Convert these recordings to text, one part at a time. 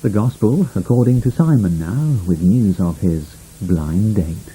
The Gospel according to Simon now, with news of his blind date.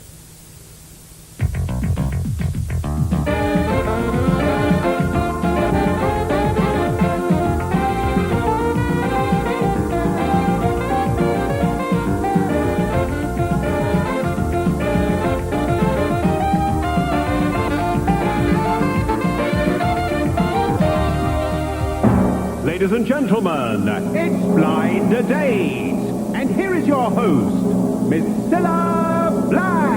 Ladies and gentlemen, it's Blind Date, and here is your host, Miss Cilla Black.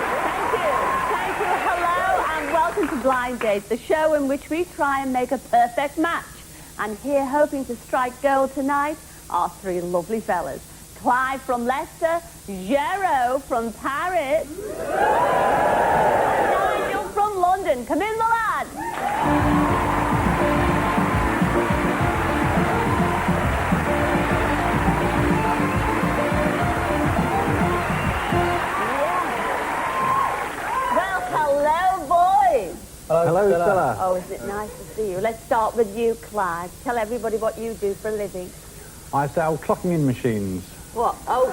Thank you. Hello, and welcome to Blind Date, the show in which we try and make a perfect match. And here, hoping to strike gold tonight, are three lovely fellas. Clive from Leicester, Gero from Paris, and Nigel from London. Come in, the lads. Well, hello, boys. Hello, Stella. Oh, is it nice to see you? Let's start with you, Clive. Tell everybody what you do for a living. I sell clocking in machines. What? Oh,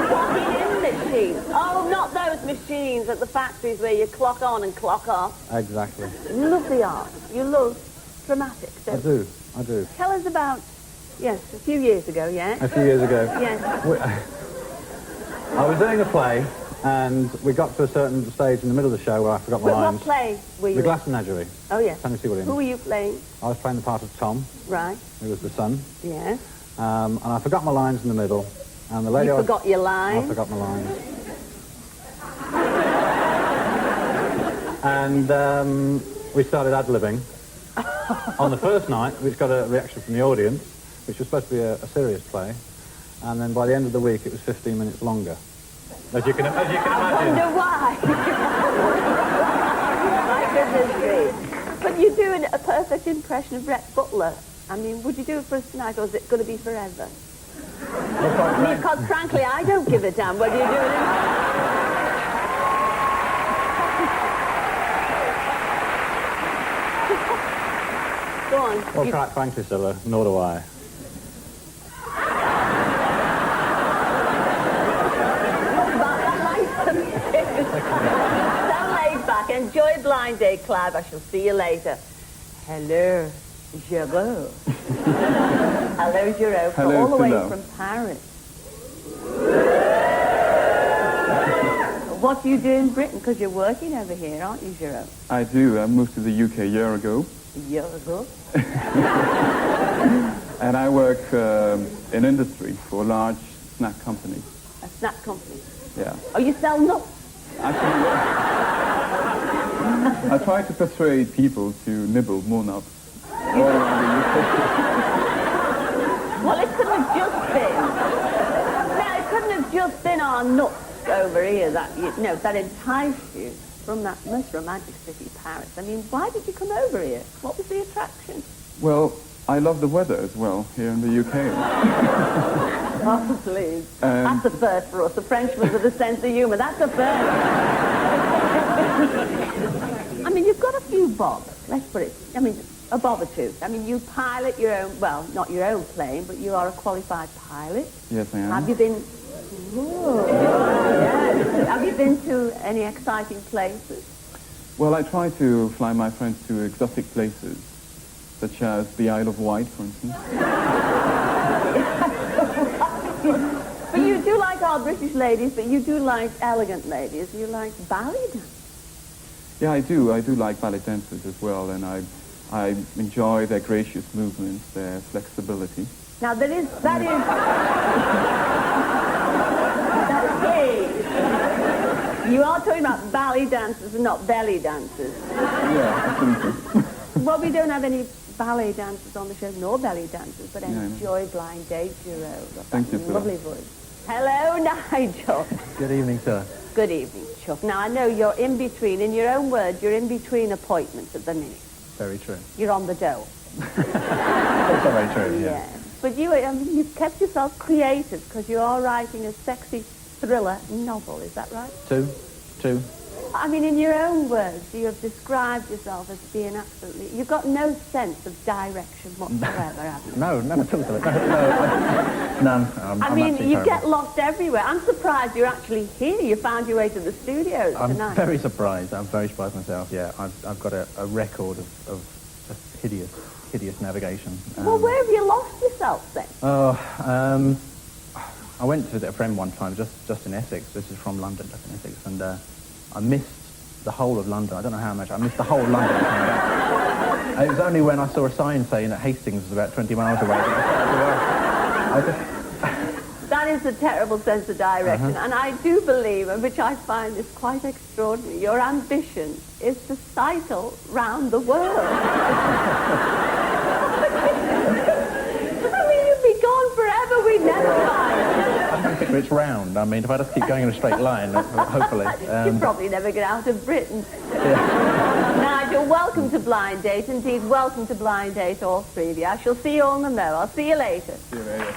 clocking in machines. Oh, not those machines at the factories where you clock on and clock off. Exactly. You love the art. You love dramatics, don't you? I do. Tell us about, yes, a few years ago, yeah? A few years ago. Yes. I was doing a play, and we got to a certain stage in the middle of the show where I forgot my What lines. play were you The in? Glass Menagerie. Oh, yes. Tennessee Williams. Who were you playing? I was playing the part of Tom, Right. who was the son. Yes. And I forgot my lines in the middle. And the lady You I was- forgot your I lines. forgot my lines. And we started ad-libbing on the first night, which got a reaction from the audience, which was supposed to be a serious play. And then by the end of the week, it was 15 minutes longer. As you can I imagine. wonder why. My goodness me. But you're doing a perfect impression of Rhett Butler. I mean, would you do it for us tonight, or is it going to be forever? I mean, because frankly, I don't give a damn whether you're doing it. Go on. Well, You- quite frankly, Stella, nor do I. So laid back. Enjoy Blind Date, Clive. I shall see you later. Hello, Gero. Hello, Gero. Hello, All the way Philo. from Paris. What do you do in Britain? Because you're working over here, aren't you, Gero? I do. I moved to the UK a year ago, A year ago. and I work in industry for a large snack company. A snack company. Yeah. Oh, you sell nuts? Actually, I try to persuade people to nibble more nuts all around the UK. Well, it couldn't have just been. No, it couldn't have just been our nuts over here that that enticed you from that most romantic city, Paris. I mean, why did you come over here? What was the attraction? Well, I love the weather as well here in the UK. Oh, please. That's a first for us. The Frenchmen with a sense of humour. That's a first. I mean, you've got a few bobs. Let's put it. I mean, a bob or two. I mean, you pilot your own. Well, not your own plane, but you are a qualified pilot. Yes, I am. Have you been? Ooh, yes. Have you been to any exciting places? Well, I try to fly my friends to exotic places, such as the Isle of Wight, for instance. But you do like our British ladies, but you do like elegant ladies. You like ballet dance. Yeah, I do. I do like ballet dancers as well, and I enjoy their gracious movements, their flexibility. Now that is you are talking about ballet dancers and not belly dancers. Yeah, absolutely. Well, we don't have any ballet dancers on the show, nor belly dancers, but I know. enjoy Blind Date, Gero. Thank you, Phil. Lovely voice. Hello, Nigel. Good evening, sir. Good evening, Chuck. Now, I know you're in between, in your own words, you're in between appointments at the minute. Very true. You're on the dole. Also very true, yeah. But but you've kept yourself creative because you are writing a sexy thriller novel, is that right? Two. I mean, in your own words, you have described yourself as being absolutely... You've got no sense of direction whatsoever, have you? No, never took to it. None. I mean, you get lost everywhere. I'm surprised you're actually here. You found your way to the studios tonight. I'm very surprised. I'm very surprised myself, yeah. I've got a record of just hideous navigation. Well, where have you lost yourself then? I went to visit a friend one time, just in Essex. This is from London, just in Essex, and I missed the whole of London. I don't know how much. I missed the whole of London. It was only when I saw a sign saying that Hastings was about 20 miles away that I started to worry. That is a terrible sense of direction, and I do believe, and which I find is quite extraordinary, your ambition is to cycle round the world. I mean, you'd be gone forever, we'd never find. I don't think it's round. I mean, if I just keep going in a straight line, hopefully. You'll probably never get out of Britain. Nigel, welcome to Blind Date. Indeed, welcome to Blind Date, all three of you. I shall see you on the Mo. I'll see you later. See you later.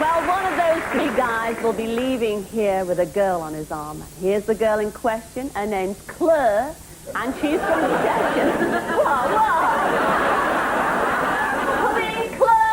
Well, one of those three guys will be leaving here with a girl on his arm. Here's the girl in question. Her name's Claire, and she's from Cheshire. Whoa. Come in, Claire.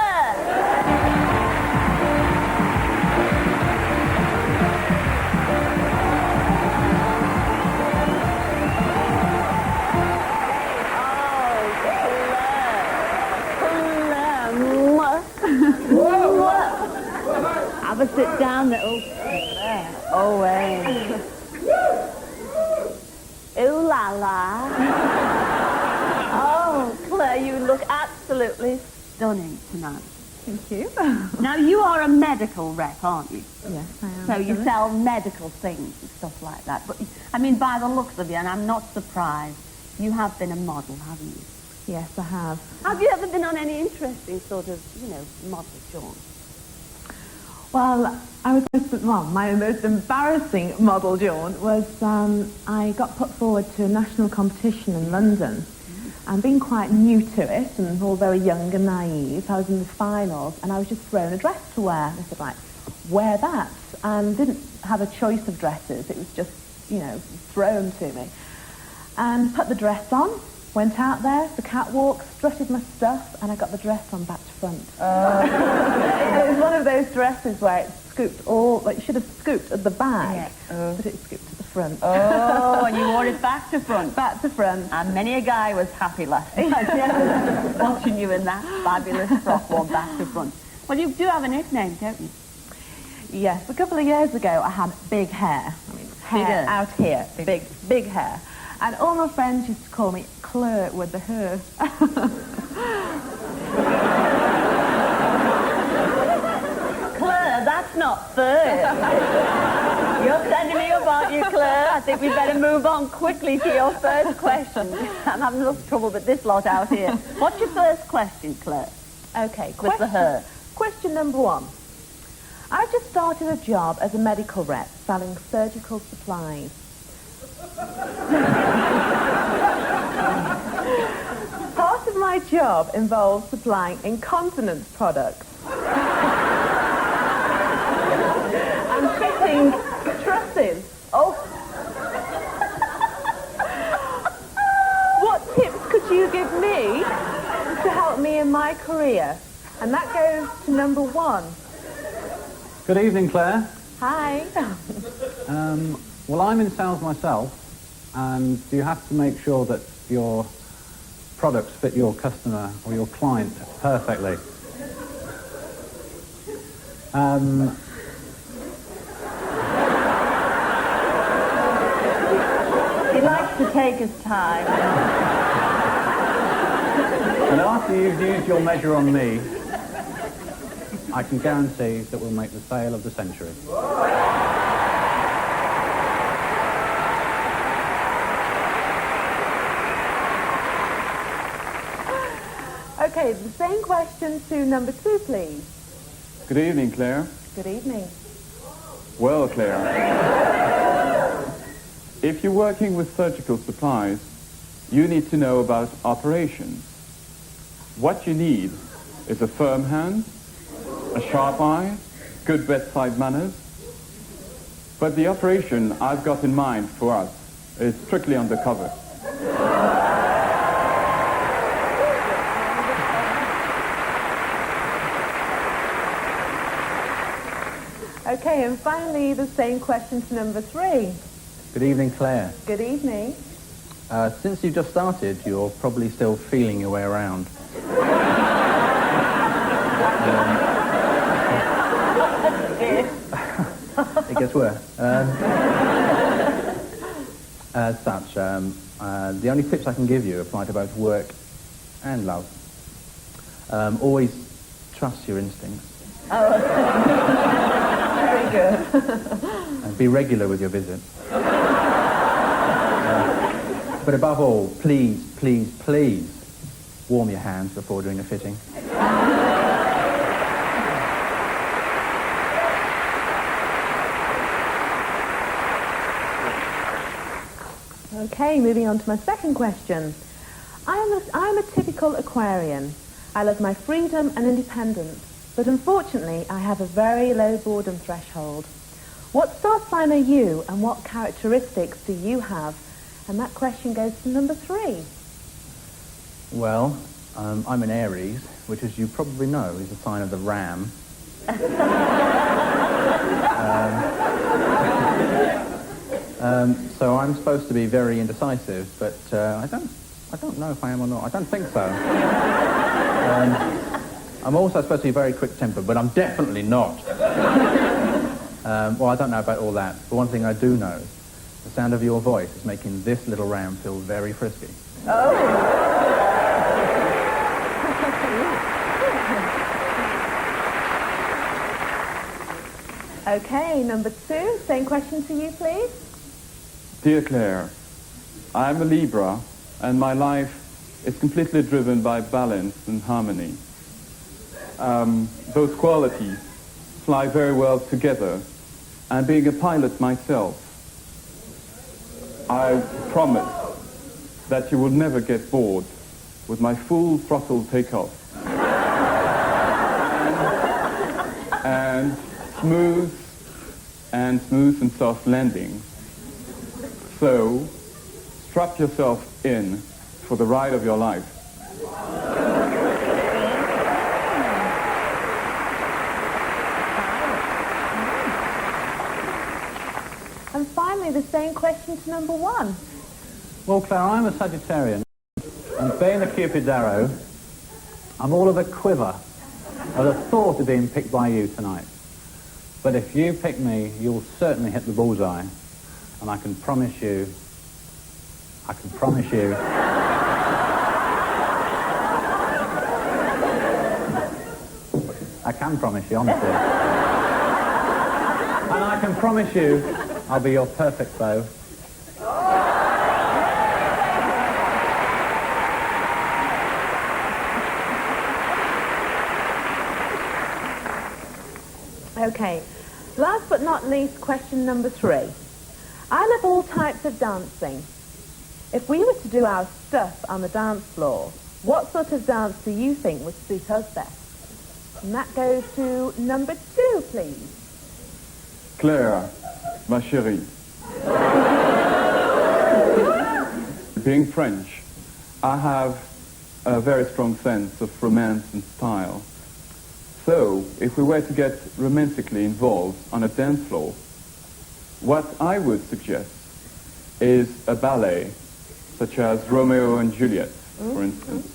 Have a sit down, little Claire. Oh, wait. Ooh la la. Oh, Claire, you look absolutely stunning tonight. Thank you. Now, you are a medical rep, aren't you? Yes, I am. So you sell medical things and stuff like that. But, I mean, by the looks of you, and I'm not surprised, you have been a model, haven't you? Yes, I have. Have you ever been on any interesting sort of, model jaunts? Well, my most embarrassing model jaunt was I got put forward to a national competition in London. And being quite new to it and all very young and naive, I was in the finals and I was just thrown a dress to wear. And I said, right, wear that. And didn't have a choice of dresses. It was just, thrown to me. And put the dress on, went out there, the catwalk, strutted my stuff, and I got the dress on back to front. It was one of those dresses where it scooped it should have scooped at the back, but it scooped at the front. Oh, and you wore it back to front? Back to front. And many a guy was happy last night watching you in that fabulous frock worn back to front. Well, you do have a nickname, don't you? Yes, a couple of years ago I had big hair. I mean, hair out here, big hair. And all my friends used to call me Claire with the hair. Claire, that's not fair. You're sending me about you, Claire. I think we better move on quickly to your first question. I'm having enough trouble with this lot out here. What's your first question, Claire? Okay, With the hair. Question number one. I just started a job as a medical rep selling surgical supplies. Part of my job involves supplying incontinence products and fitting trusses. Oh. What tips could you give me to help me in my career? And that goes to number one. Good evening, Claire. Hi. Well, I'm in sales myself, and you have to make sure that your products fit your customer or your client perfectly. He likes to take his time. And after you've used your measure on me, I can guarantee that we'll make the sale of the century. Okay, the same question to number two, please. Good evening, Claire. Good evening. Well, Claire, if you're working with surgical supplies, you need to know about operations. What you need is a firm hand, a sharp eye, good bedside manners. But the operation I've got in mind for us is strictly undercover. Okay, and finally, the same question to number 3. Good evening, Claire. Good evening. Since you just started, you're probably still feeling your way around. It gets worse. As such, the only tips I can give you apply to both work and love. Always trust your instincts. Very good. And be regular with your visits. But above all, please, please, please warm your hands before doing a fitting. Okay, moving on to my second question. I'm a typical Aquarian. I love my freedom and independence, but unfortunately I have a very low boredom threshold. What star sign are you, and what characteristics do you have? And that question goes to number 3. Well, I'm an Aries, which, as you probably know, is a sign of the ram. So I'm supposed to be very indecisive, but I don't know if I am or not. I don't think so. I'm also supposed to be very quick-tempered, but I'm definitely not. Well, I don't know about all that, but one thing I do know, the sound of your voice is making this little ram feel very frisky. Okay, number 2, same question to you, please. Dear Claire, I'm a Libra, and my life is completely driven by balance and harmony. Those qualities fly very well together, and being a pilot myself, I promise that you will never get bored with my full throttle takeoff. And smooth and soft landing. So, strap yourself in for the ride of your life. And finally, the same question to number 1. Well, Claire, I'm a Sagittarian, and being a Cupid's arrow, I'm all of a quiver at the thought of being picked by you tonight. But if you pick me, you'll certainly hit the bullseye, and I can promise you, I can promise you, honestly. And I can promise you, I'll be your perfect beau. Okay, last but not least, question number 3. I love all types of dancing. If we were to do our stuff on the dance floor, what sort of dance do you think would suit us best? And that goes to number 2, please. Claire, ma chérie. Being French, I have a very strong sense of romance and style. So, if we were to get romantically involved on a dance floor, what I would suggest is a ballet, such as Romeo and Juliet, for instance.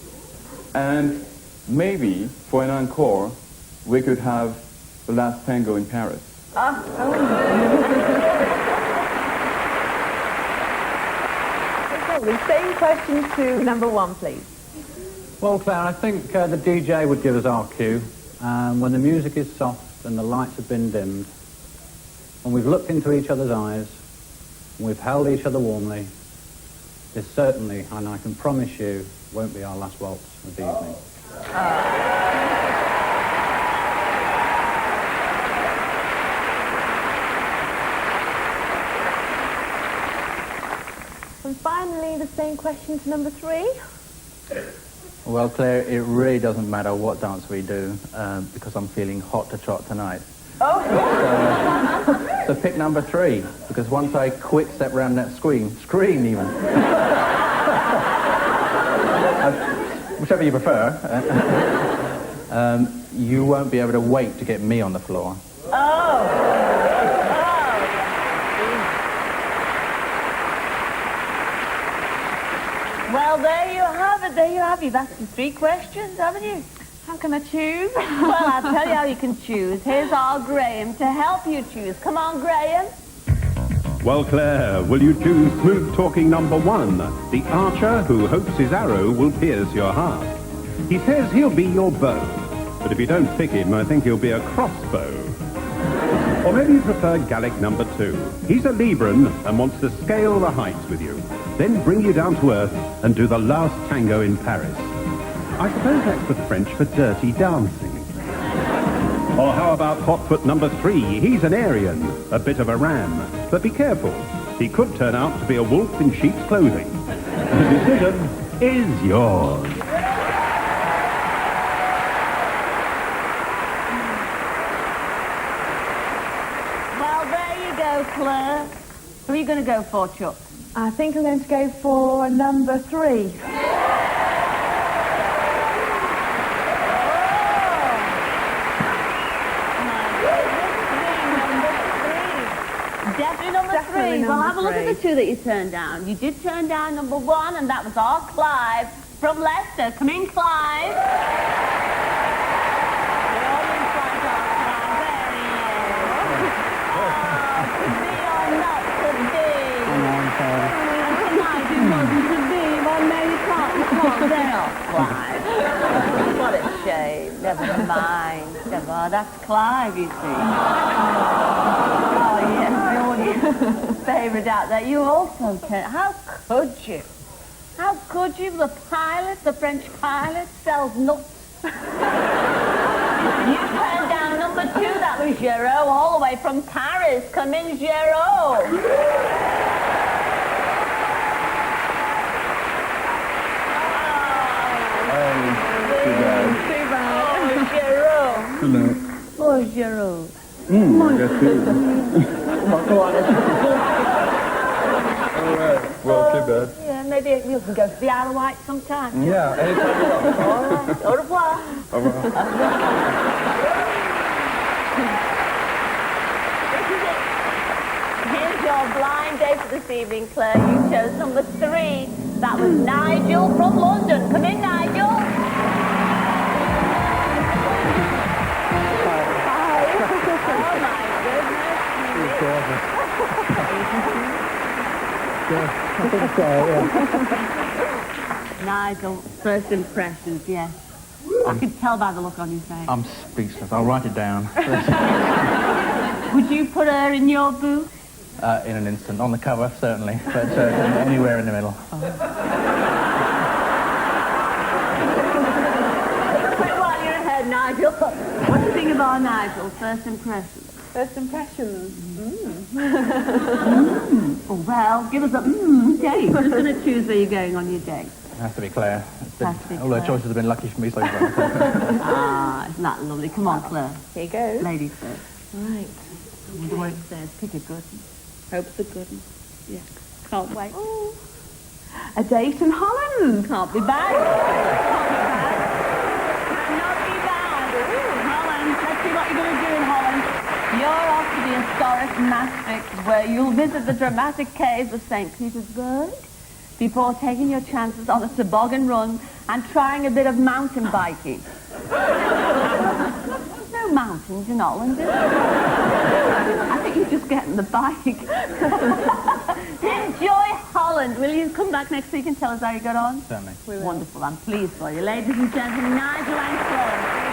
And maybe, for an encore, we could have The Last Tango in Paris. Okay, the same question to number 1, please. Well, Claire, I think the DJ would give us our cue. When the music is soft and the lights have been dimmed, and we've looked into each other's eyes, and we've held each other warmly, this certainly, and I can promise you, won't be our last waltz of the evening. say the same question to number 3? Well, Claire, it really doesn't matter what dance we do, because I'm feeling hot to trot tonight. Oh, So pick number 3, because once I quick step round that screen even, whichever you prefer, you won't be able to wait to get me on the floor. Well, there you have it. There you have it. You've asked 3 questions, haven't you? how can I choose? Well, I'll tell you how you can choose. Here's our Graham to help you choose. Come on, Graham. Well, Claire, will you choose smooth-talking number 1, the archer who hopes his arrow will pierce your heart? He says he'll be your bow, but if you don't pick him, I think he'll be a crossbow. Or maybe you prefer Gallic number 2. He's a Libran and wants to scale the heights with you, then bring you down to earth and do the last tango in Paris. I suppose that's the French for dirty dancing. Or how about Hotfoot number 3? He's an Aryan, a bit of a ram. But be careful, he could turn out to be a wolf in sheep's clothing. The decision is yours. Well, there you go, Claire. Who are you going to go for, Chuck? I think I'm going to go for number 3. Definitely number 3. Well, have a look at the 2 that you turned down. You did turn down number 1, and that was our Clive from Leicester. Come in, Clive. The audience likes our Clive. There he is. To be or not to be. And tonight it wasn't to be. Well, no, you can't there, Clive. What a shame. Never mind. That's Clive, you see. Oh, yes, the audience favoured out that. You also turned... How could you? How could you? The pilot, the French pilot, sells nuts. You turned down number 2. That was Giraud, all the way from Paris. Come in, Giraud. Too bad. Oh, Giraud. Oh, Giraud. I guess too. Alright, well, too bad. Yeah, maybe you can go to the Isle of Wight sometime. Yeah, anytime you want. All right. Au revoir. Here's your blind date for this evening, Claire. You chose number 3. That was Nigel from London. Come in, Nigel. Nigel, first impressions, yes. I could tell by the look on your face. I'm speechless. I'll write it down. Would you put her in your booth? In an instant. On the cover, certainly. But anywhere in the middle. Quick while you're ahead, Nigel. What do you think of our Nigel, first impressions? First impressions. Oh, well, give us a date. Who's going to choose where you're going on your date? It has to be Claire. Has to be All the Claire. choices have been lucky for me so far. Ah, isn't that lovely? Come on, Claire. Here you go. Ladies first. Right. I wonder what it says. Pick a good one. Hope it's a good one. Yeah. Can't wait. Oh. A date in Holland. Can't be bad. Cannot be bad. Holland. Let's see what you're going to do in Holland. You're off to the historic Maastricht, where you'll visit the dramatic caves of St. Petersburg before taking your chances on a toboggan run and trying a bit of mountain biking. No mountains in Holland, is there? I think you're just getting the bike. Enjoy Holland. Will you come back next week and tell us how you got on? Certainly. Wonderful. I'm pleased for you. Ladies and gentlemen, Nigel and Claire.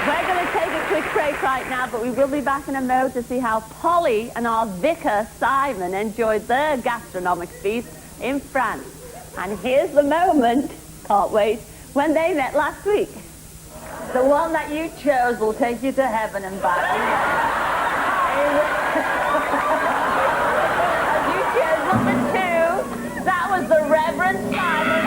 We're going to take a quick break right now, but we will be back in a moment to see how Polly and our vicar, Simon, enjoyed their gastronomic feast in France. And here's the moment, can't wait, when they met last week. The one that you chose will take you to heaven and back. You chose number 2. That was the Reverend Simon.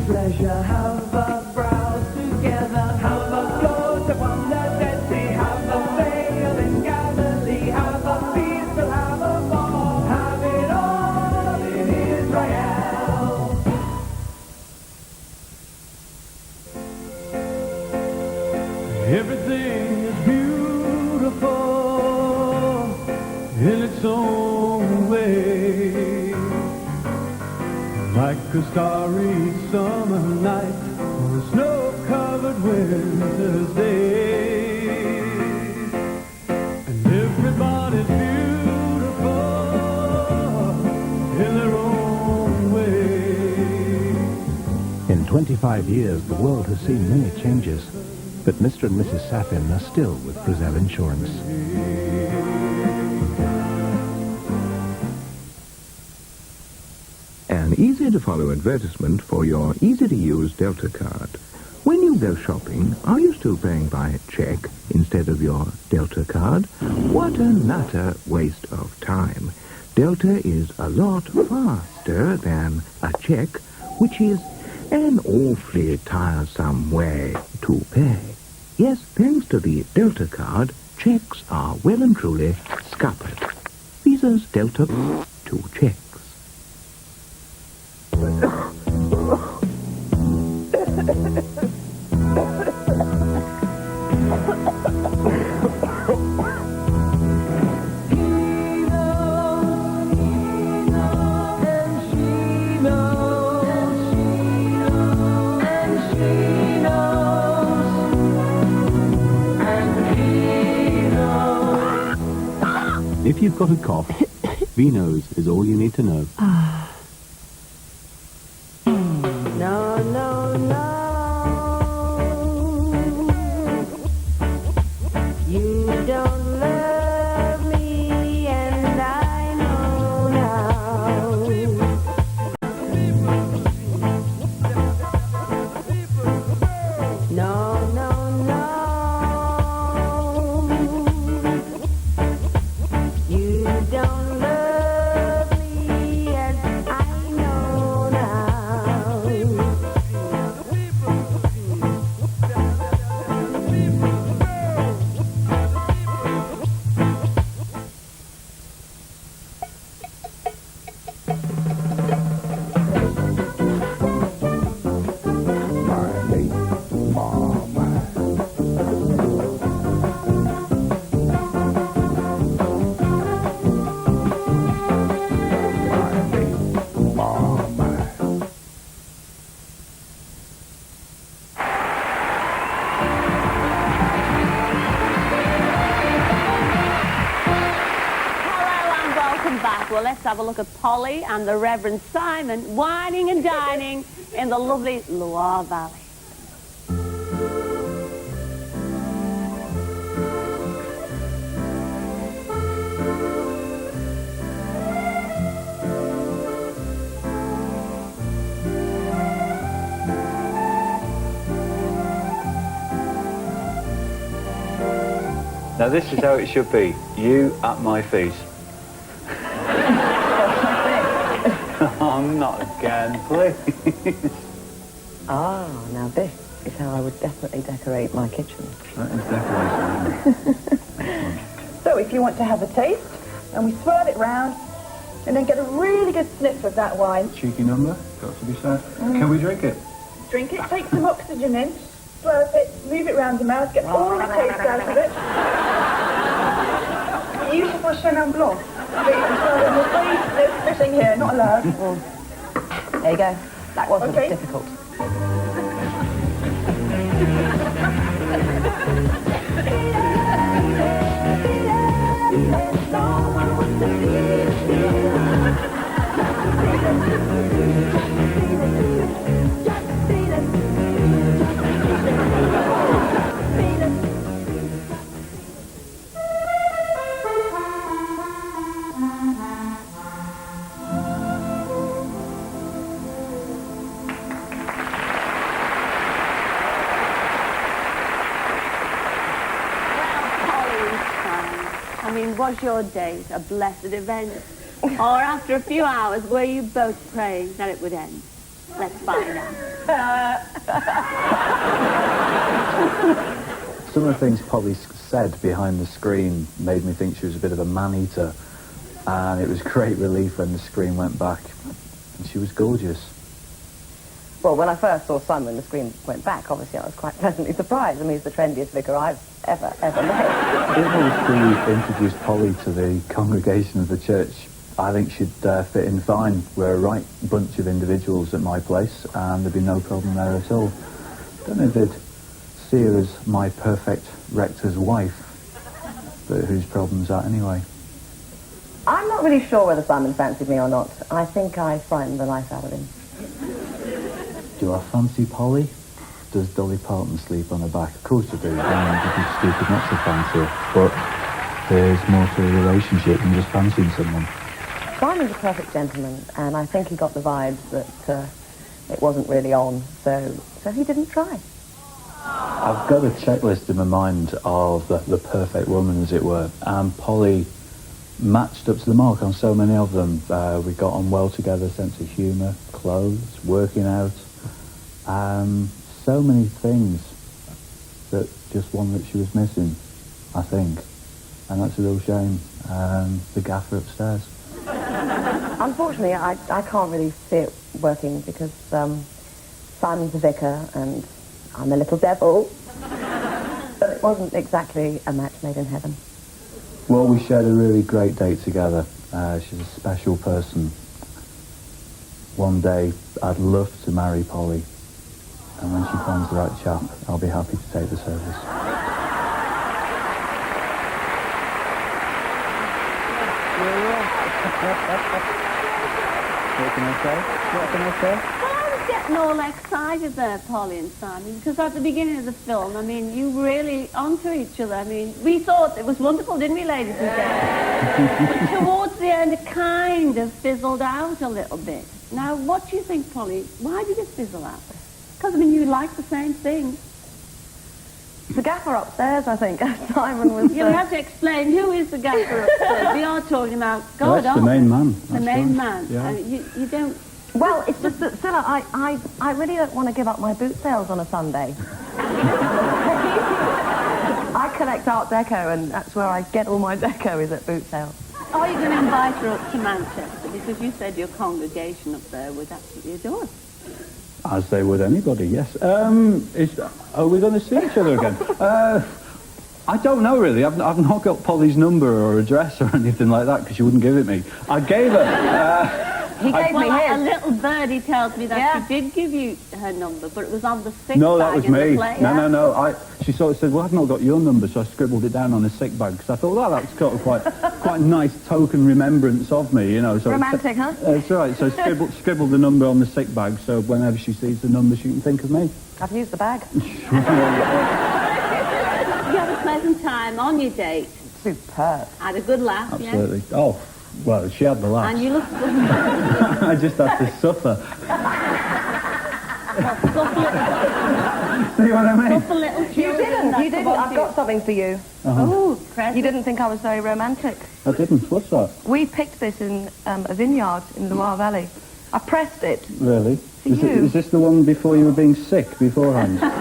Pleasure, have a browse together, have a float upon the Dead Sea, have a sail in Galilee, have a feast, and have a ball, have it all in Israel. Everything is beautiful in its own way, like a starry summer night or a snow-covered winter's day. And everybody's beautiful in their own way. In 25 years, the world has seen many changes, but Mr. and Mrs. Safin are still with Brazil Insurance. An easy-to-follow advertisement for your easy-to-use Delta card. When you go shopping, are you still paying by cheque instead of your Delta card? What an utter waste of time. Delta is a lot faster than a cheque, which is an awfully tiresome way to pay. Yes, thanks to the Delta card, cheques are well and truly scuppered. Visa's Delta to cheques. If you've got a cough, Vino's is all you need to know. No, no, no. You don't love me, and I know now. No, no, no. You don't love me, and I know now. Well, let's have a look at Polly and the Reverend Simon whining and dining in the lovely Loire Valley. Now this is how it should be. You at my feet. Oh, not again, please. Ah, now this is how I would definitely decorate my kitchen. That is decoration. So if you want to have a taste, and we swirl it round, and then get a really good sniff of that wine. Cheeky number, got to be said. Can we drink it? Drink it, take some oxygen in, slurp it, move it round the mouth, get all the taste out of it. Beautiful Chenin Blanc. No spitting here, not allowed. There you go. That wasn't difficult. I mean, was your date a blessed event? Or after a few hours, were you both praying that it would end? Let's find out. Some of the things Polly said behind the screen made me think she was a bit of a man-eater, and it was great relief when the screen went back, and she was gorgeous. Well, when I first saw Simon, the screen went back, obviously I was quite pleasantly surprised. I mean, he's the trendiest vicar I've ever met. If we introduced Polly to the congregation of the church, I think she'd fit in fine. We're a right bunch of individuals at my place, and there'd be no problem there at all. Don't know if they'd see her as my perfect rector's wife, but whose problem's that anyway? I'm not really sure whether Simon fancied me or not. I think I frightened the life out of him. Do I fancy Polly? Does Dolly Parton sleep on her back? Of course I do. It'd be stupid not to fancy her. But there's more to a relationship than just fancying someone. Simon's a perfect gentleman, and I think he got the vibes that it wasn't really on, so he didn't try. I've got a checklist in my mind of the perfect woman, as it were, and Polly matched up to the mark on so many of them. We got on well together, sense of humour, clothes, working out, so many things that just one that she was missing, I think, and that's a real shame. The gaffer upstairs. Unfortunately, I can't really see it working because Simon's the vicar and I'm a little devil. But it wasn't exactly a match made in heaven. Well, we shared a really great date together. She's a special person. One day, I'd love to marry Polly. And when she finds the right chap, I'll be happy to take the service. What can I say? What can I say? Well, I was getting all excited there, Polly and Simon, because at the beginning of the film, I mean, you were really onto each other. I mean, we thought it was wonderful, didn't we, ladies and gentlemen? But towards the end, it kind of fizzled out a little bit. Now, what do you think, Polly? Why did it fizzle out? Because, I mean, you like the same thing. The gaffer upstairs, I think. Simon was... You have to explain who is the gaffer upstairs. We are talking about God. That's the main man. The main man. Yeah. You don't... Well, it's just that, Scylla, I really don't want to give up my boot sales on a Sunday. I collect Art Deco, and that's where I get all my deco, is at boot sales. Are you going to invite her up to Manchester? Because you said your congregation up there would absolutely adore her. As they would anybody, yes. Are we going to see each other again? I don't know, really. I've not got Polly's number or address or anything like that, because she wouldn't give it me. I gave her... He gave me his. A little birdie tells me that she did give you her number, but it was on the sick No, that bag was in me. the play. No. She sort of said, well, I've not got your number, so I scribbled it down on a sick bag, because I thought, well, that's got quite a nice token remembrance of me, you know. So romantic, huh? That's right. So scribbled the number on the sick bag, so whenever she sees the number, she can think of me. I've used the bag. You had a pleasant time on your date. Superb. Had a good laugh, Absolutely. yes? Oh, well, she had the laugh. And you looked... I just had to suffer. See what I mean? Suffer little You didn't. I've got something for you. Oh, present. You didn't think I was very romantic. I didn't. What's that? We picked this in a vineyard in the Loire Valley. I pressed it. Really? For you. Is this the one before you were being sick beforehand? That's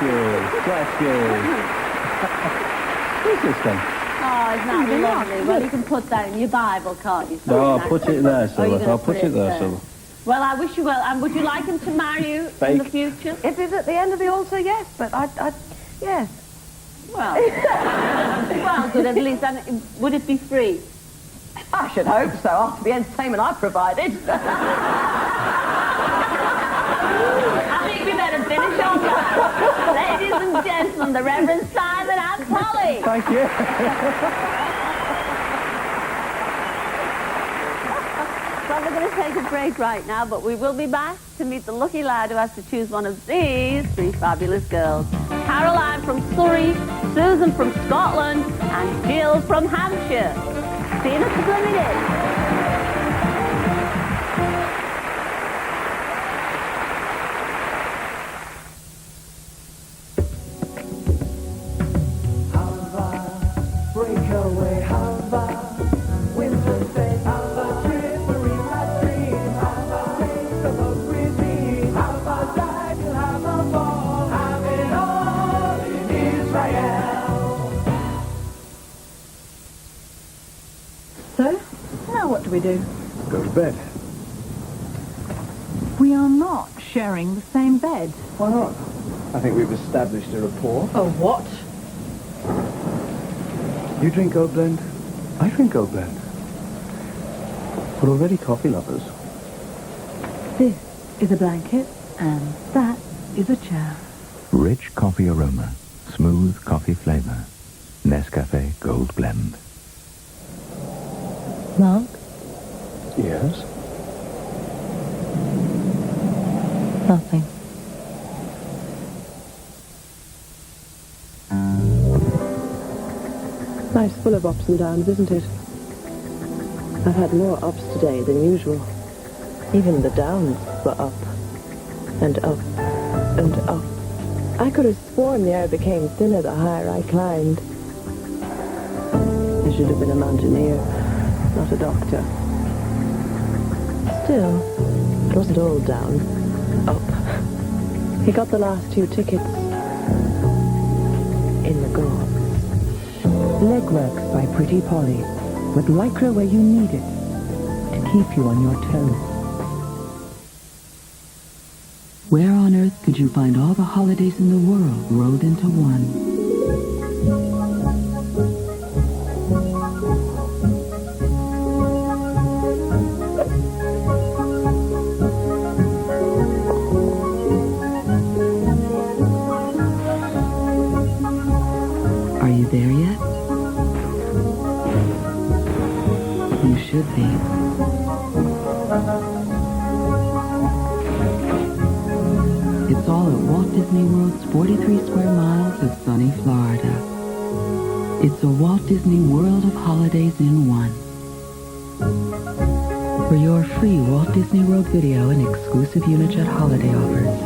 nice. Bless you. Who's this then? Oh, isn't that lovely? Well, you can put that in your Bible, can't you? No, I'll put it there, Oh, Scylla. you're gonna I'll put it there, Scylla. Well, I wish you well. And would you like him to marry you in the future? If it's at the end of the altar, yes. But yes. Well, well, good. At least, and would it be free? I should hope so, after the entertainment I've provided. I think we better finish on that. Ladies and gentlemen, the Reverend Simon and Polly. Thank you. Well, we're going to take a break right now, but we will be back to meet the lucky lad who has to choose one of these three fabulous girls. Caroline from Surrey, Susan from Scotland, and Jill from Hampshire. See you in a couple of minutes. we do? Go to bed. We are not sharing the same bed. Why not? I think we've established a rapport. Oh, what? You drink Old Blend, I drink Old Blend. We're already coffee lovers. This is a blanket, and that is a chair. Rich coffee aroma, smooth coffee flavor. Nescafe Gold Blend. Mark? Yes? Nothing. Life's full of ups and downs, isn't it? I've had more ups today than usual. Even the downs were up. And up. And up. I could have sworn the air became thinner the higher I climbed. I should have been a mountaineer, not a doctor. Still, it wasn't all down. Up. He got the last 2 tickets. In the goal. Legworks by Pretty Polly, with Lycra where you need it, to keep you on your toes. Where on earth could you find all the holidays in the world rolled into one? Are you there yet? You should be. It's all at Walt Disney World's 43 square miles of sunny Florida. It's a Walt Disney World of holidays in one. For your free Walt Disney World video and exclusive Unijet holiday offers,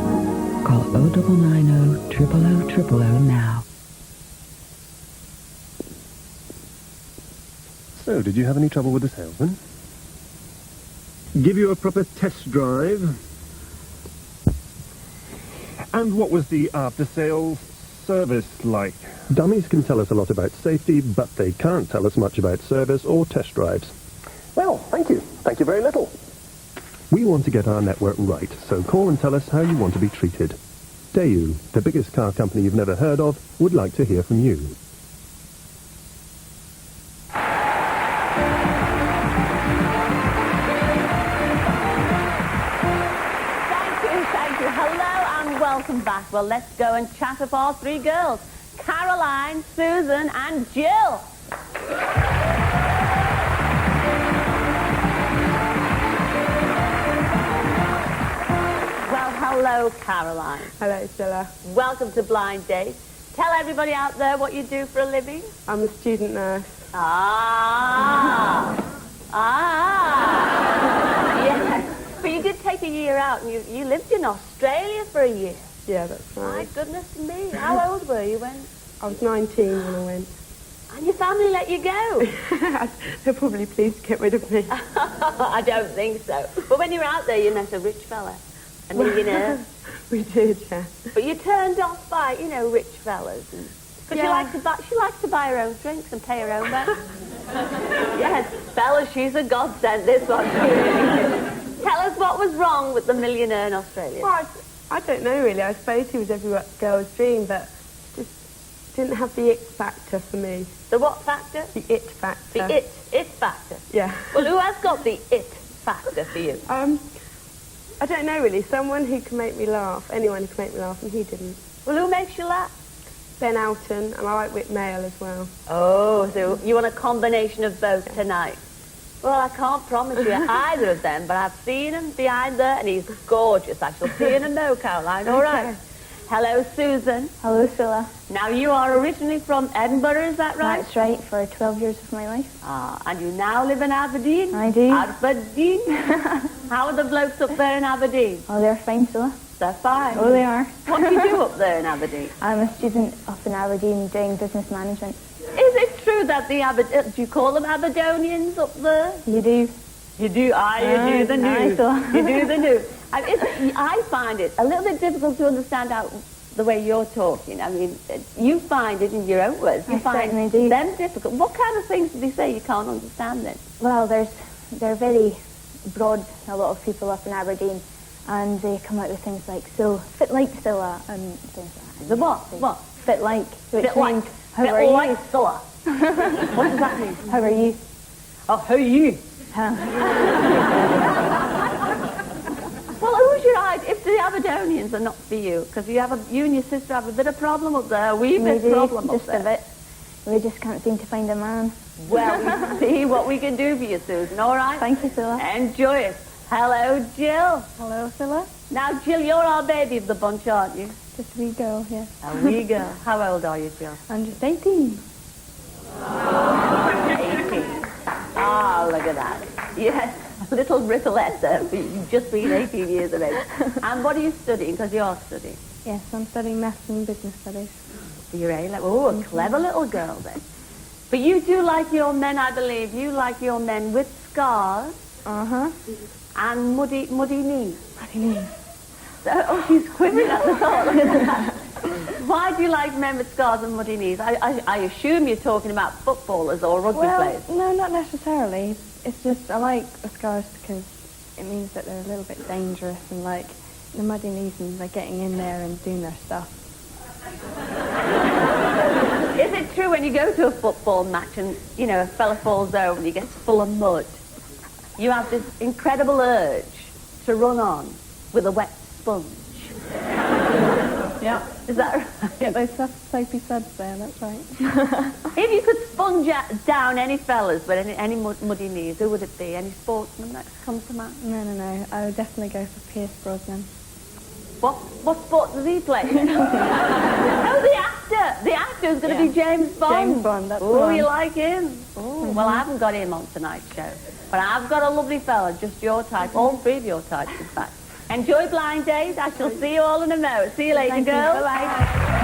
call 0990-000-000 now. So, did you have any trouble with the salesman? Give you a proper test drive? And what was the after-sales service like? Dummies can tell us a lot about safety, but they can't tell us much about service or test drives. Well, thank you. Thank you very little. We want to get our network right, so call and tell us how you want to be treated. Daewoo, the biggest car company you've never heard of, would like to hear from you. Thank you. Hello and welcome back. Well, let's go and chat up our 3 girls. Caroline, Susan and Jill. Well, hello, Caroline. Hello, Stella. Welcome to Blind Date. Tell everybody out there what you do for a living. I'm a student nurse. Yes. But you did take a year out, and you lived in Australia for a year. Yeah, that's right. My goodness me. How old were you when? I was 19 when I went. And your family let you go? They're probably pleased to get rid of me. I don't think so. But when you were out there, you met a rich fella. A millionaire. We did, yeah. But you turned off by, rich fellas. Because she likes to buy her own drinks and pay her own rent. Yes, Bella, she's a godsend, this one. Tell us what was wrong with the millionaire in Australia. Well, I don't know, really. I suppose he was every girl's dream, but just didn't have the it factor for me. The what factor? The it factor. The it factor? Yeah. Well, who has got the it factor for you? I don't know, really. Someone who can make me laugh. Anyone who can make me laugh, and he didn't. Well, who makes you laugh? Ben Alton, and I like Whit Mail as well. Oh, so you want a combination of both tonight? Well, I can't promise you either of them, but I've seen him behind there, and he's gorgeous. I shall see you in a mo, Caroline. All right. Hello, Susan. Hello, Phila. Now, you are originally from Edinburgh, is that right? That's right, for 12 years of my life. Ah, and you now live in Aberdeen? I do. Aberdeen? How are the blokes up there in Aberdeen? Oh, they're fine, Phila. They're fine? Oh, they are. What do you do up there in Aberdeen? I'm a student up in Aberdeen doing business management. Is it true that the do you call them Aberdonians up there? You do. You do? You do the news. You do the news. I find it a little bit difficult to understand the way you're talking. I mean, you find it in your own words. You I find certainly do. them difficult. What kind of things do they say you can't understand then? Well, there's they're very broad, a lot of people up in Aberdeen, and they come out with things like, so, fit like Scylla, and things like that. The what? What? Fit like, which Fit like. means, how Fit are you? like Scylla. What does that mean? How are you? Oh, how are you? Well, who's your idea? If the Aberdonians are not for you, because you and your sister have a bit of problem up there, a wee bit do, problem up just there. a bit. We just can't seem to find a man. Well, we see what we can do for you, Susan, all right? Thank you, Scylla. Enjoy it. Hello, Jill. Hello, Scylla. Now, Jill, you're our baby of the bunch, aren't you? Just a wee girl, yes. A wee girl. How old are you, Jill? I'm just 18. 18. Ah, look at that. Yes, little Ricoletta. You've just been 18 years of age. And what are you studying? Because you're studying. Yes, I'm studying maths and business studies. You're a clever little girl then. But you do like your men, I believe. You like your men with scars. Uh-huh. And muddy knees. Muddy knees. Oh, she's quivering at the thought. Look at that. Why do you like men with scars and muddy knees? I assume you're talking about footballers or rugby players. No, not necessarily. It's just, I like the scars because it means that they're a little bit dangerous, and like the muddy knees and they're getting in there and doing their stuff. Is it true when you go to a football match and, you know, a fella falls over and he gets full of mud, you have this incredible urge to run on with a wet sponge? Yeah. Is that right? Get those soapy suds there, that's right. If you could sponge down any fellas with any muddy knees, who would it be? Any sportsman that comes to mind? No. I would definitely go for Pierce Brosnan. What sport does he play? Oh, the actor! The actor is going to be James Bond. James Bond, that's the Oh, one. you like him? Oh, well, I haven't got him on tonight's show. But I've got a lovely fella, just your type, all three of your types, in fact. Enjoy Blind Date. I shall see you all in a moment. See you later, Thank you. girls. Bye-bye.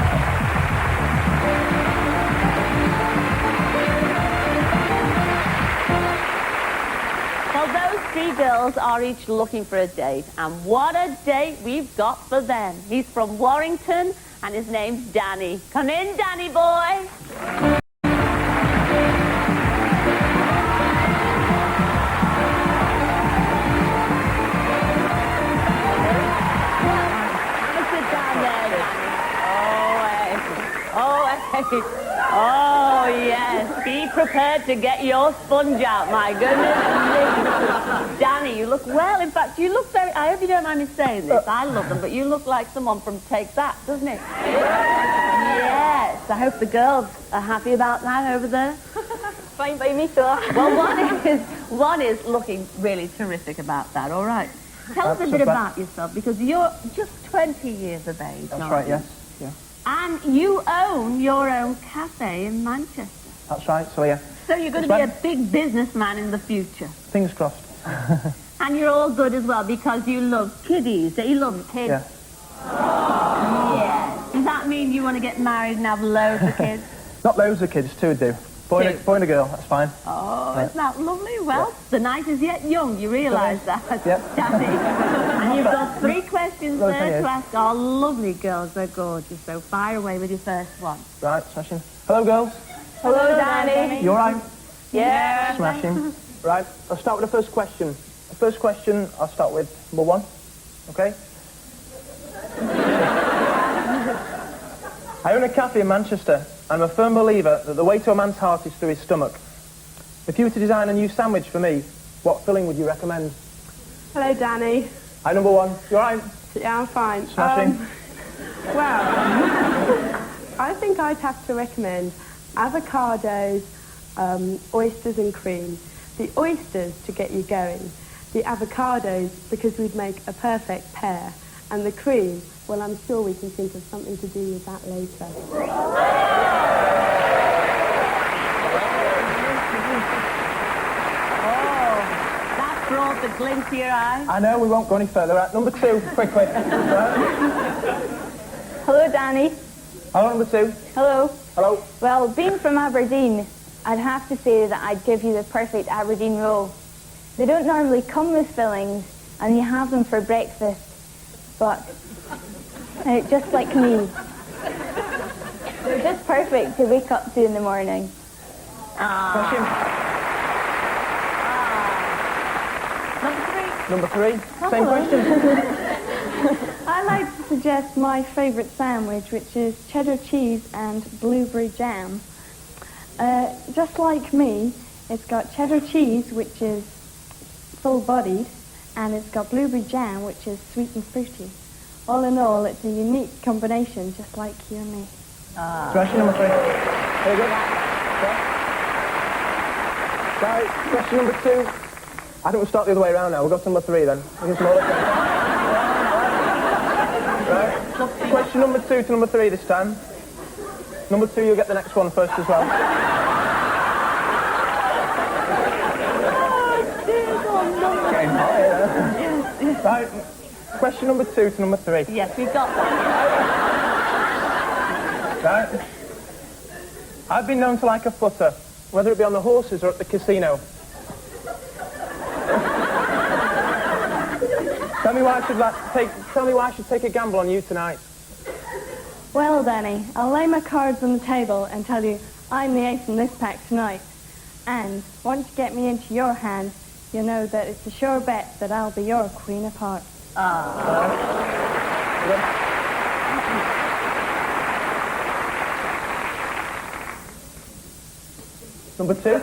Well, those three girls are each looking for a date, and what a date we've got for them. He's from Warrington, and his name's Danny. Come in, Danny boy. Sit down there, Danny. Oh, yes. Be prepared to get your sponge out, my goodness me. Danny, you look well. In fact, you look very... I hope you don't mind me saying this. I love them, but you look like someone from Take That, doesn't it? Yes. I hope the girls are happy about that over there. Fine by me, Scylla. Well, one is looking really terrific about that, all right. Tell us a bit about yourself, because you're just 20 years of age, That's aren't right, you? yes. Yeah. And you own your own cafe in Manchester. That's right, so yeah. So you're going to be a big businessman in the future. Fingers crossed. And you're all good as well because you love kiddies. You love kids. Yeah. Yes. Does that mean you want to get married and have loads of kids? Not loads of kids, two would do. Boy and a girl, that's fine. Oh, isn't that lovely? Well, the night is yet young, you realise that, Yep. Danny. And you've got 3 questions Well, there yes. to ask our lovely girls. They're gorgeous, so fire away with your first one. Right, smashing. Hello, girls. Hello, Danny. You all right? Yeah. Smashing. Right, I'll start with the first question. The first question, I'll start with number 1. Okay? I own a cafe in Manchester. I'm a firm believer that the way to a man's heart is through his stomach. If you were to design a new sandwich for me, what filling would you recommend? Hello, Danny. Hi, number 1. You all right? Yeah, I'm fine. Smashing. Well, I think I'd have to recommend avocados, oysters and cream. The oysters to get you going. The avocados, because we'd make a perfect pair. And the cream, well, I'm sure we can think of something to do with that later. That brought the glint to your eye. I know, we won't go any further. Right, number 2, quickly. Right. Hello, Danny. Hello, number 2. Hello. Hello. Well, being from Aberdeen, I'd have to say that I'd give you the perfect Aberdeen roll. They don't normally come with fillings, and you have them for breakfast, but just like me. They're just perfect to wake up to in the morning. Number 3, same Hello. question. I like to suggest my favourite sandwich, which is cheddar cheese and blueberry jam. Just like me, it's got cheddar cheese, which is full-bodied, and it's got blueberry jam, which is sweet and fruity. All in all, it's a unique combination, just like you and me. Question number 3. Very good. Right, question number 2. I think we'll start the other way around now. We'll go to number 3 then. Right. Question number 2 to number 3 this time. Number 2, you'll get the next one first as well. Right. Question number 2 to number 3. Yes, we've got that. Right. I've been known to like a footer, whether it be on the horses or at the casino. Tell me why I should take a gamble on you tonight. Well, Danny, I'll lay my cards on the table and tell you I'm the ace in this pack tonight. And once you get me into your hands, you'll know that it's a sure bet that I'll be your queen of hearts. Number 2?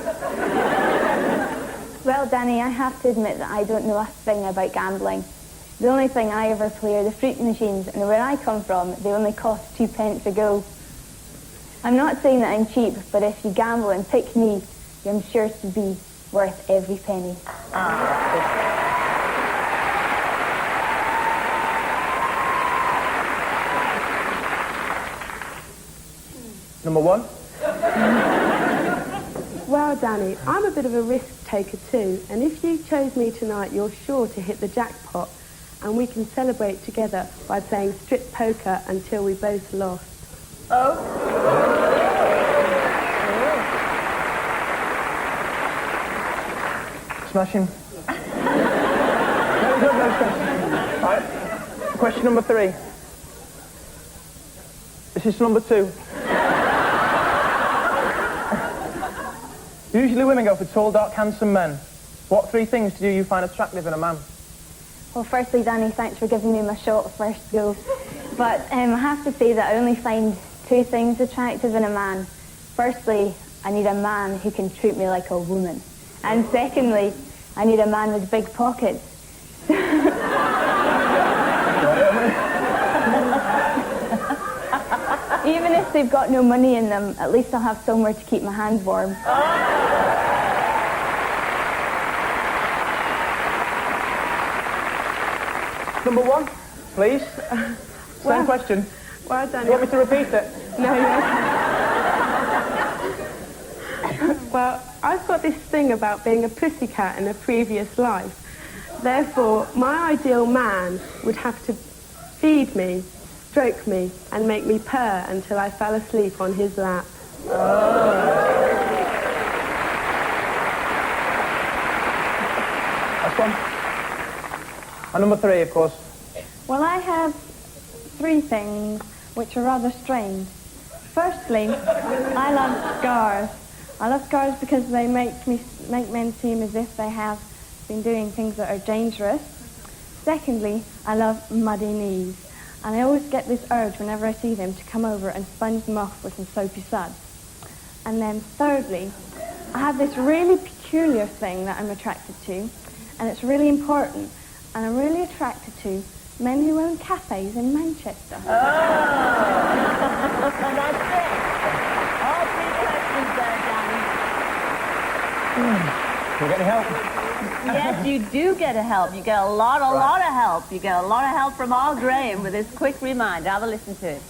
Well, Danny, I have to admit that I don't know a thing about gambling. The only thing I ever play are the fruit machines, and where I come from, they only cost 2 pence a go. I'm not saying that I'm cheap, but if you gamble and pick me, I'm sure to be worth every penny. Number 1? Well, Danny, I'm a bit of a risk taker too, and if you chose me tonight, you're sure to hit the jackpot, and we can celebrate together by playing strip poker until we both lost. Smashing. No, right. Question number 3. This is number 2. Usually women go for tall, dark, handsome men. What 3 things do you find attractive in a man? Well, firstly, Danny, thanks for giving me my shot first go. But I have to say that I only find 2 things attractive in a man. Firstly, I need a man who can treat me like a woman. And secondly, I need a man with big pockets. Even if they've got no money in them, at least I'll have somewhere to keep my hands warm. Number 1, please. Same question. Well, Danny. You want me to repeat it? No. Well, I've got this thing about being a pussycat in a previous life. Therefore, my ideal man would have to feed me, stroke me, and make me purr until I fell asleep on his lap. That's one. And number 3, of course. Well, I have 3 things which are rather strange. Firstly, I love scars. I love scars because they make men seem as if they have been doing things that are dangerous. Secondly, I love muddy knees. And I always get this urge whenever I see them to come over and sponge them off with some soapy suds. And then thirdly, I have this really peculiar thing that I'm attracted to, and it's really important. And I'm really attracted to men who own cafes in Manchester. That's it. All 3 questions there, Danny. Do you get any help? Yes, you do get a help. You get a lot of help. You get a lot of help from Al Graham with this quick reminder. Have a listen to it.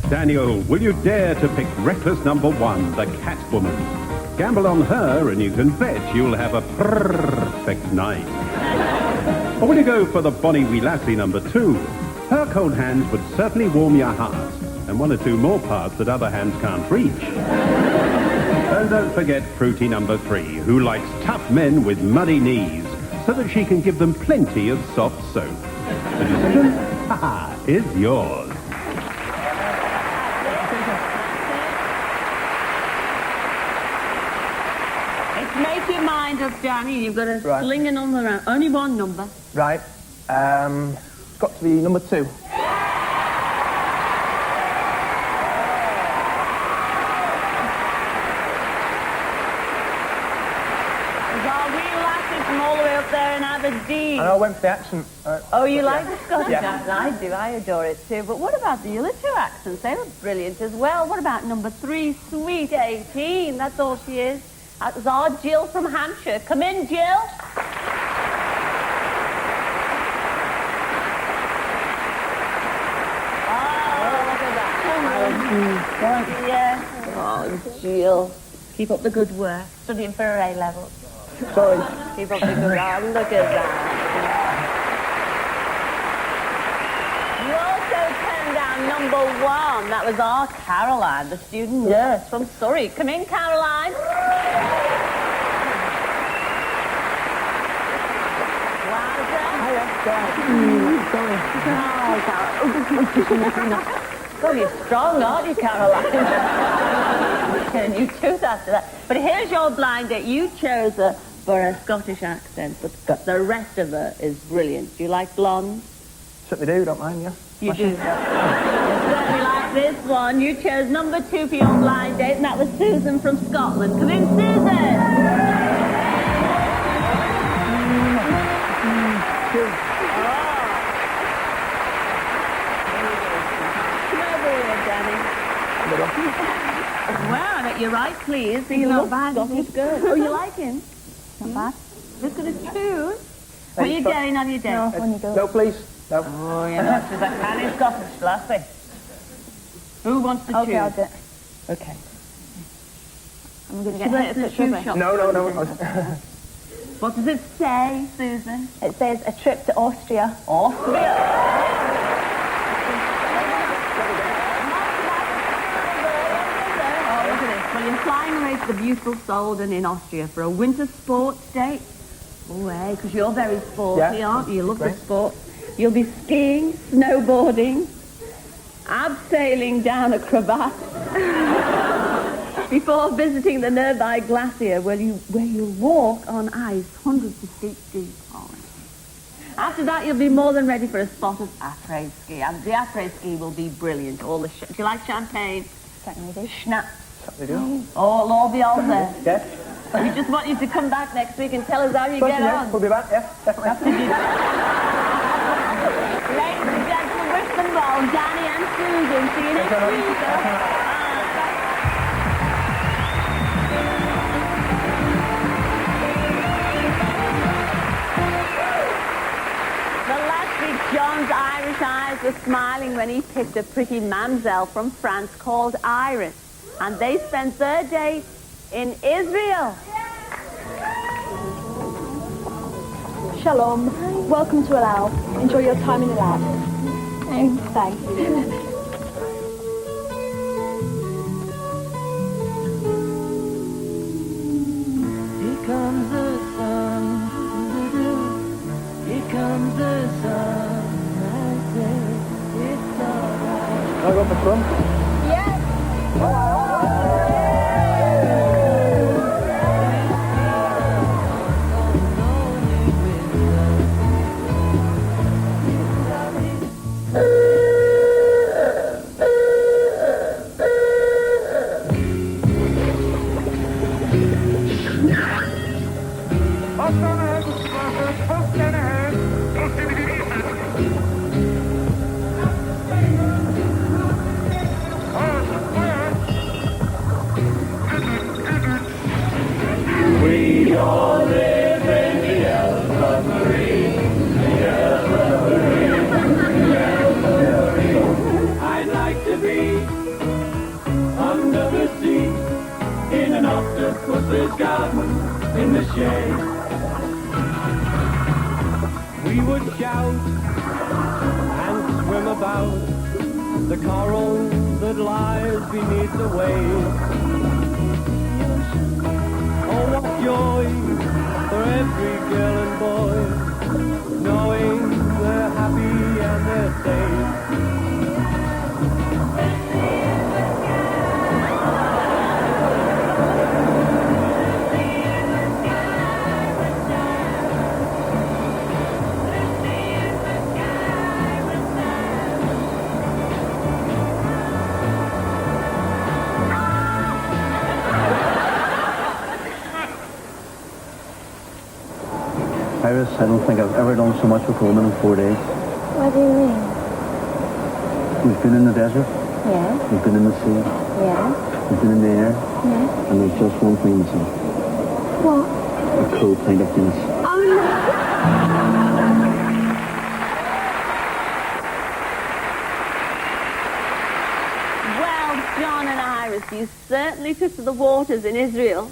Daniel, will you dare to pick reckless number 1, the Catwoman? Gamble on her and you can bet you'll have a perfect night. Or will you go for the Bonnie Wee Lassie number 2? Her cold hands would certainly warm your heart, and 1 or 2 more parts that other hands can't reach. And don't forget Fruity number 3, who likes tough men with muddy knees, so that she can give them plenty of soft soap. The decision, is yours. It's Make your mind up, Danny. You've got to Right. sling a number around. Only one number. Right. It's got to be number 2. From all the way up there in Aberdeen. And I went for the accent. Oh, you like the Scottish Yeah. accent? I do. I adore it too. But what about the other 2 accents? They were brilliant as well. What about number 3, Sweet 18? That's all she is. That was our Jill from Hampshire. Come in, Jill. Oh, look at that. Yes. Oh, Jill. Keep up the good work. Studying for her A-levels. Sorry. Keep up the good work. Look at that. You also turned down number 1. That was our Caroline, the student nurse from Surrey. Come in, Caroline. Oh, you're strong, aren't you, Caroline? And you choose after that. But here's your blind date. You chose her for a Scottish accent, but the rest of her is brilliant. Do you like blondes? Certainly do, don't mind, yeah. You do. You certainly like this one. You chose number 2 for your blind date, and that was Susan from Scotland. Come in, Susan! Wow, I bet you're right, please. He's not bad, Scottish girl. Oh, you like him? Not bad. Just going to choose. What are you getting on your date? No, when you go. No, please. No. Oh, you know, she's a canny Scottish lassie. Who wants to choose? Okay, I'll do it. Okay. I'm going to Should get I her put to shoe show shop? No. What does it say, Susan? It says a trip to Austria. Austria. Oh, look at this. Well, you're flying away to the beautiful Solden in Austria for a winter sports day. Oh, hey, because you're very sporty, Yeah. aren't you? You love Great. the sport. You'll be skiing, snowboarding, abseiling down a cravat before visiting the nearby glacier where you'll walk on ice hundreds of feet deep. Oh, after that, you'll be more than ready for a spot of après-ski. And the après-ski will be brilliant. All the do you like champagne? Certainly do. Schnapps. Certainly do. Oh, it'll all be on there. Yes. We just want you to come back next week and tell us how you Certainly, get yeah. on. We'll be back, yeah, definitely. Ladies and gentlemen, Bristol Ball, Danny and Susan. See you next week. John's Irish eyes were smiling when he picked a pretty mamselle from France called Iris. And they spent their day in Israel. Shalom. Welcome to Alal. Enjoy your time in Alal. Thanks. Here comes the sun. Here comes the sun. I say it's alright. Can I go for front? We all live in the El Submarine, the El Submarine, the El Submarine. I'd like to be under the sea, in an octopus's garden, in the shade. We would shout and swim about the coral that lies beneath the waves. Oh, what joy for every girl and boy, knowing they're happy and they're safe. Iris, I don't think I've ever done so much with women in 4 days. What do you mean? We've been in the desert, Yeah. we've been in the sea, Yeah. we've been in the air, Yeah. and there's just one thing missing. What? A cool pint of Guinness. Oh, no. Well, John and Iris, you certainly took to the waters in Israel,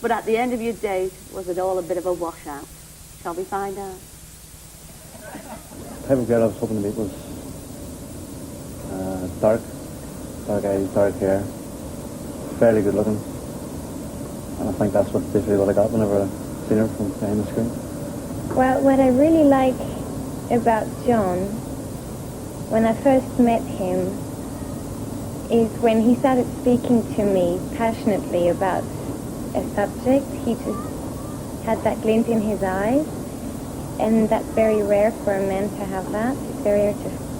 but at the end of your date, was it all a bit of a washout? Shall we find out? The type of girl I was hoping to meet was dark eyes, dark hair, fairly good looking. And I think that's basically what I got whenever I seen her from behind the screen. Well, what I really like about John, when I first met him, is when he started speaking to me passionately about a subject. He just had that glint in his eyes, and that's very rare for a man to have that. It's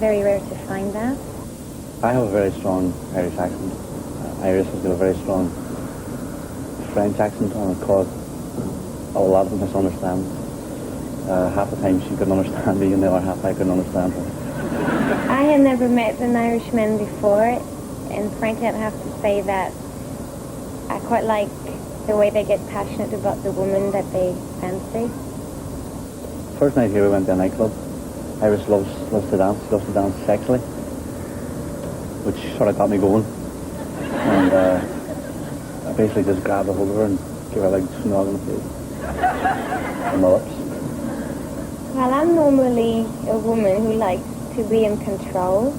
very rare to find that. I have a very strong Irish accent. Iris has got a very strong French accent, and it caused a lot of misunderstandings. Half the time she couldn't understand me, and the other half I couldn't understand her. I had never met an Irishman before, and frankly I'd have to say that I quite like the way they get passionate about the woman that they fancy. First night here we went to a nightclub. Iris loves to dance. She loves to dance sexually, which sort of got me going. And I basically just grabbed a hold of her and gave her like a snog in the face. On the lips. Well, I'm normally a woman who likes to be in control,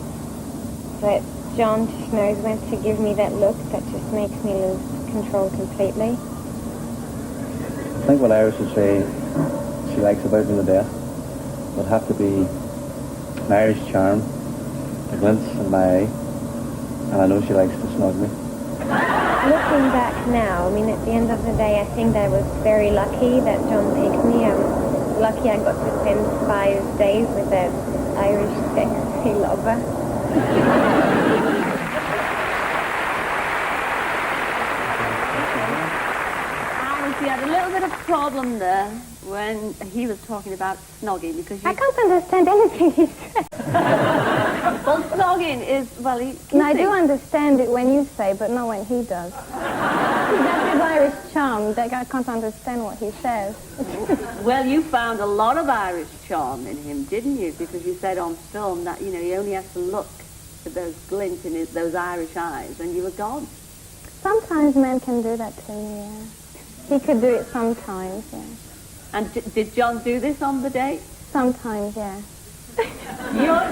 but John just knows when to give me that look that just makes me lose control completely. I think what Iris would say she likes about me to death would have to be an Irish charm, a glint in my eye, and I know she likes to snog me. Looking back now, I mean, at the end of the day, I think I was very lucky that John picked me. I'm lucky I got to spend 5 days with that Irish sexy lover. Alice, you had a little bit of problem there when he was talking about snogging because you... I can't understand anything he said. Well, snogging is, well, he... No, I do understand it when you say, but not when he does. That's his Irish charm. That I can't understand what he says. Well, you found a lot of Irish charm in him, didn't you? Because you said on film that, you know, he only has to look at those glint in those Irish eyes and you were gone. Sometimes men can do that to me, yeah. He could do it sometimes, yeah. And did John do this on the date? Sometimes, yeah.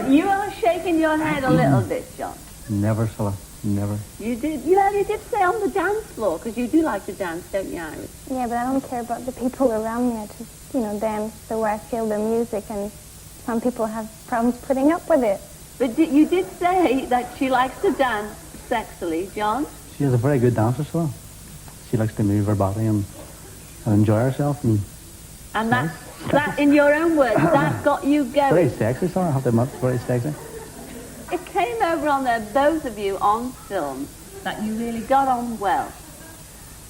You are shaking your head a little bit, John. Never, Scylla. Never. You did say on the dance floor, because you do like to dance, don't you, Iris? Yeah, but I don't care about the people around me. I just, dance the way I feel the music, and some people have problems putting up with it. But you did say that she likes to dance sexily, John. She is a very good dancer, Scylla. She likes to move her body and enjoy herself. And that, in your own words, that got you going. Very sexy, Scylla. I have to admit, very sexy. It came over on there, both of you, on film, that you really got on well.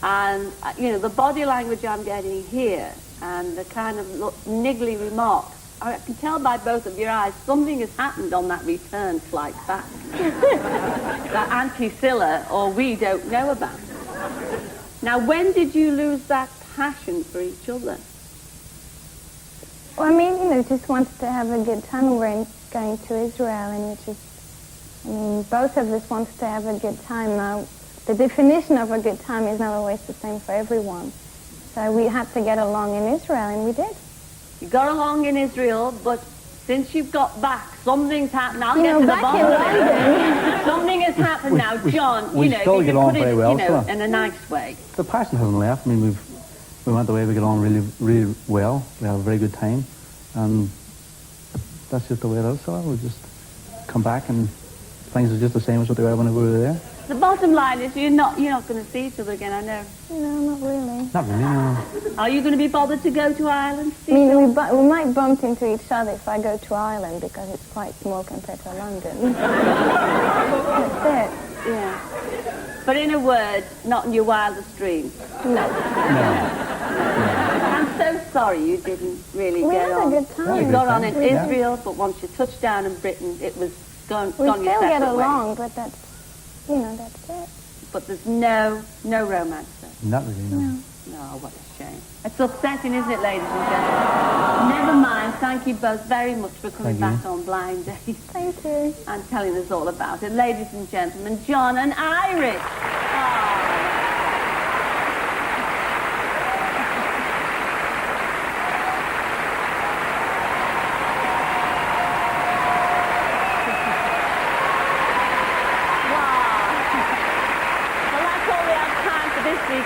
And, the body language I'm getting here, and the kind of niggly remarks, I can tell by both of your eyes, something has happened on that return flight back. That Auntie Scylla, or we don't know about. Now, when did you lose that passion for each other? Well, I mean, just wants to have a good time. We're going to Israel, and both of us wants to have a good time. Now, the definition of a good time is not always the same for everyone. So we had to get along in Israel, and we did. You got along in Israel, but since you've got back, something's happened. I'll get to the bottom of it. Something has happened now, John. We still get on very well, in a nice way. The passion hasn't left. I mean, we went away. We get on really, really well. We have a very good time, and that's just the way it is. So we just come back, and things are just the same as what they were when we were there. The bottom line is you're not going to see each other again, I know. No, not really. Not really, no. Are you going to be bothered to go to Ireland? I mean, we might bump into each other if I go to Ireland because it's quite small compared to London. That's it. Yeah. But in a word, not in your wildest dreams. No. I'm so sorry you didn't really We get had a on. good time. You got on in Yeah. Israel, but once you touched down in Britain, it was gone We your still get separate ways. along, but that's, you know, that's it. But there's no romance there. Not really, no. No, what a shame. It's upsetting, isn't it, ladies and gentlemen? Never mind. Thank you both very much for coming Thank you. back on Blind Date. Thank you. And telling us all about it. Ladies and gentlemen, John and Iris.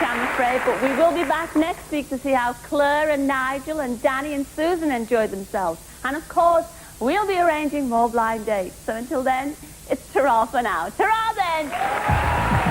I'm afraid, but we will be back next week to see how Claire and Nigel and Danny and Susan enjoyed themselves. And of course, we'll be arranging more blind dates. So until then, it's ta-ra for now. Ta-ra then!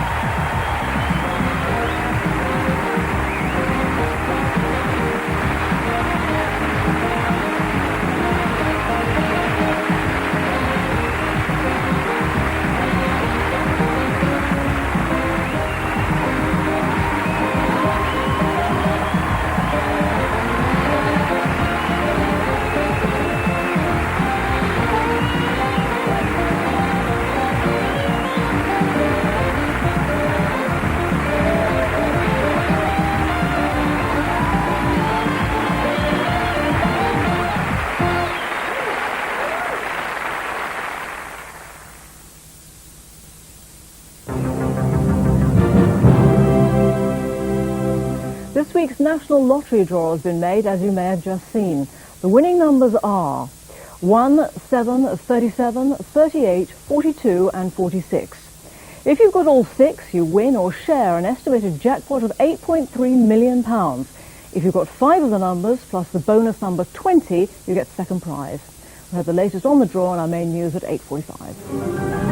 This week's National Lottery draw has been made, as you may have just seen. The winning numbers are 1, 7, 37, 38, 42 and 46. If you've got all 6, you win or share an estimated jackpot of £8.3 million. If you've got 5 of the numbers, plus the bonus number 20, you get second prize. We'll have the latest on the draw on our main news at 8:45.